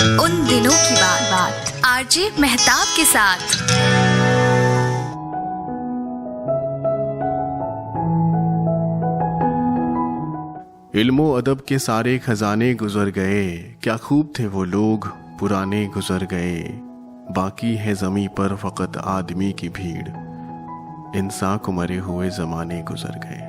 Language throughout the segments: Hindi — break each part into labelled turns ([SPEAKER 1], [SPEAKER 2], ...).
[SPEAKER 1] उन दिनों की बात आरजे मेहताब के साथ।
[SPEAKER 2] इल्मो अदब के सारे खजाने गुजर गए, क्या खूब थे वो लोग पुराने गुजर गए। बाकी है ज़मीं पर फ़कत आदमी की भीड़, इंसान को मरे हुए ज़माने गुजर गए।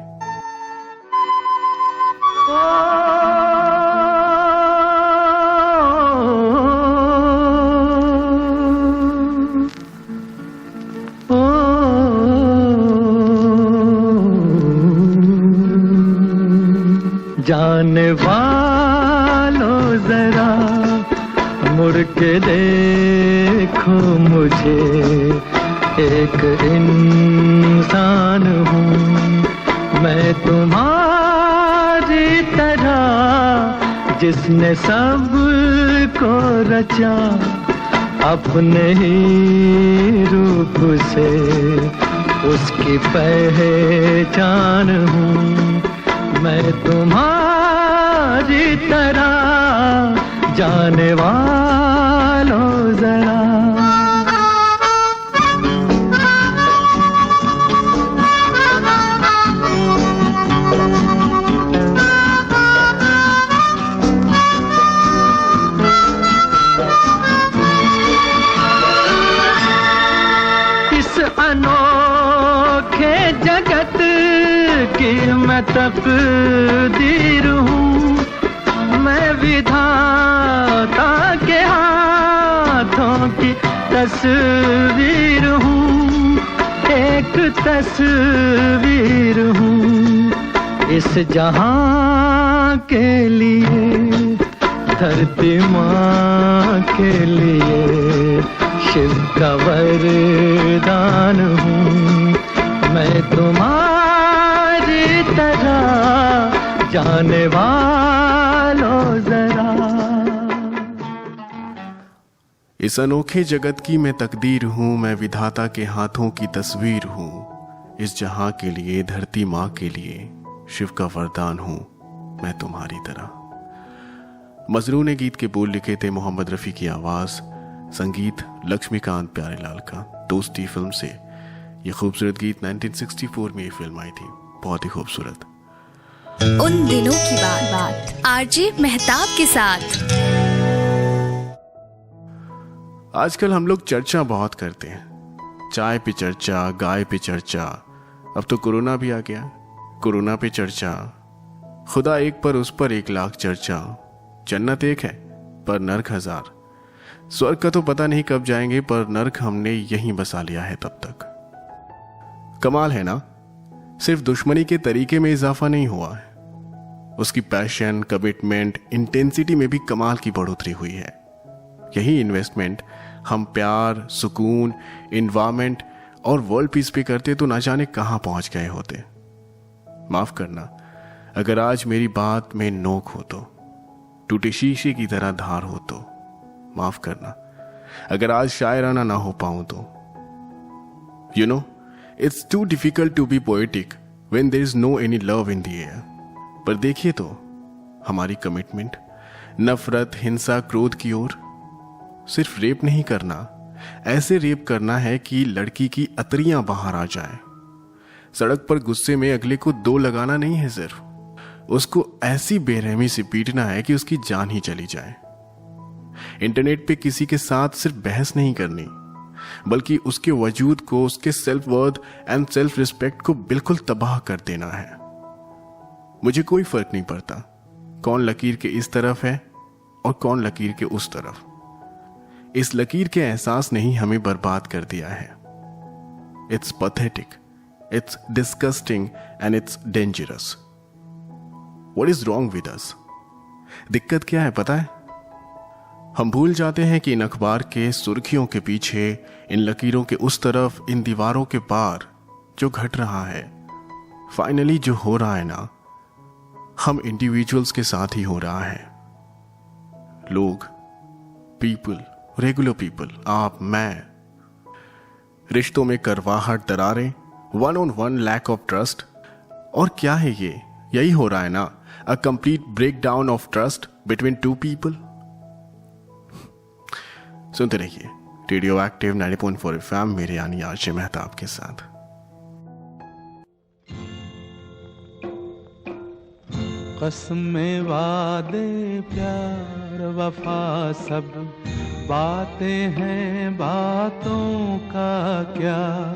[SPEAKER 3] जाने वालों जरा मुड़ के देखो मुझे, एक इंसान हूँ मैं तुम्हारी तरह, जिसने सब को रचा अपने ही रूप से, उसकी पहचान हूँ मैं तुम्हारी तरह। जाने वालों जरा इस अनोखे जगत की मैं तकदीर हूँ, मैं विधाता के हाथों की तस्वीर हूँ, एक तस्वीर हूँ इस जहां के लिए, धरती माँ के लिए शिव का वरदान हूँ मैं तुम्हारी तरह। जाने वालों जरा
[SPEAKER 2] इस अनोखे जगत की मैं तकदीर हूँ, मैं विधाता के हाथों की तस्वीर हूँ, इस जहां के लिए धरती माँ के लिए शिव का वरदान हूँ मैं तुम्हारी तरह। मजरू ने गीत के बोल लिखे थे मोहम्मद रफ़ी की आवाज़, संगीत लक्ष्मीकांत प्यारेलाल का। दोस्ती फिल्म से ये खूबसूरत गीत 1964 में ये फिल्म आई थी, बहुत ही खूबसूरत।
[SPEAKER 1] उन दिनों की बात आरजे मेहताब के साथ।
[SPEAKER 2] आजकल हम लोग चर्चा बहुत करते हैं, चाय पे चर्चा, गाय पे चर्चा, अब तो कोरोना भी आ गया, कोरोना पे चर्चा, खुदा एक पर उस पर 1 लाख चर्चा, जन्नत एक है पर नर्क 1000, स्वर्ग का तो पता नहीं कब जाएंगे पर नर्क हमने यहीं बसा लिया है तब तक। कमाल है ना, सिर्फ दुश्मनी के तरीके में इजाफा नहीं हुआ है, उसकी पैशन, कमिटमेंट, इंटेंसिटी में भी कमाल की बढ़ोतरी हुई है। यही इन्वेस्टमेंट हम प्यार, सुकून, इन्वायरमेंट और वर्ल्ड पीस पे करते तो ना जाने कहां पहुंच गए होते। माफ करना अगर आज मेरी बात में नोक हो तो, टूटे शीशे की तरह धार हो तो, माफ करना अगर आज शायराना ना हो पाऊं तो। You know, it's too difficult to be poetic when there is no any love in the air. पर देखिए तो हमारी कमिटमेंट नफरत, हिंसा, क्रोध की ओर। सिर्फ रेप नहीं करना, ऐसे रेप करना है कि लड़की की अतरियां बाहर आ जाए। सड़क पर गुस्से में अगले को 2 लगाना नहीं है, सिर्फ उसको ऐसी बेरहमी से पीटना है कि उसकी जान ही चली जाए। इंटरनेट पे किसी के साथ सिर्फ बहस नहीं करनी, बल्कि उसके वजूद को, उसके self worth and self respect को बिल्कुल तबाह कर देना है। मुझे कोई फर्क नहीं पड़ता कौन लकीर के इस तरफ है और कौन लकीर के उस तरफ। इस लकीर के एहसास ने ही हमें बर्बाद कर दिया है। It's pathetic, it's disgusting and it's dangerous. What is wrong with us? दिक्कत क्या है पता है? हम भूल जाते हैं कि इन अखबार के सुर्खियों के पीछे, इन लकीरों के उस तरफ, इन दीवारों के पार जो घट रहा है, फाइनली जो हो रहा है ना, हम इंडिविजुअल्स के साथ ही हो रहा है। लोग, पीपल, रेगुलर पीपल, आप, मैं, रिश्तों में करवाहट, दरारें, 1-on-1 लैक ऑफ ट्रस्ट। और क्या है ये? यही हो रहा है ना, a complete breakdown of trust between 2 people. सुनते रहिए रेडियो एक्टिव 90.4 FM मेरे यानी आरजे मेहताब के साथ।
[SPEAKER 3] कसमें वादे प्यार वफा सब बातें हैं, बातों का क्या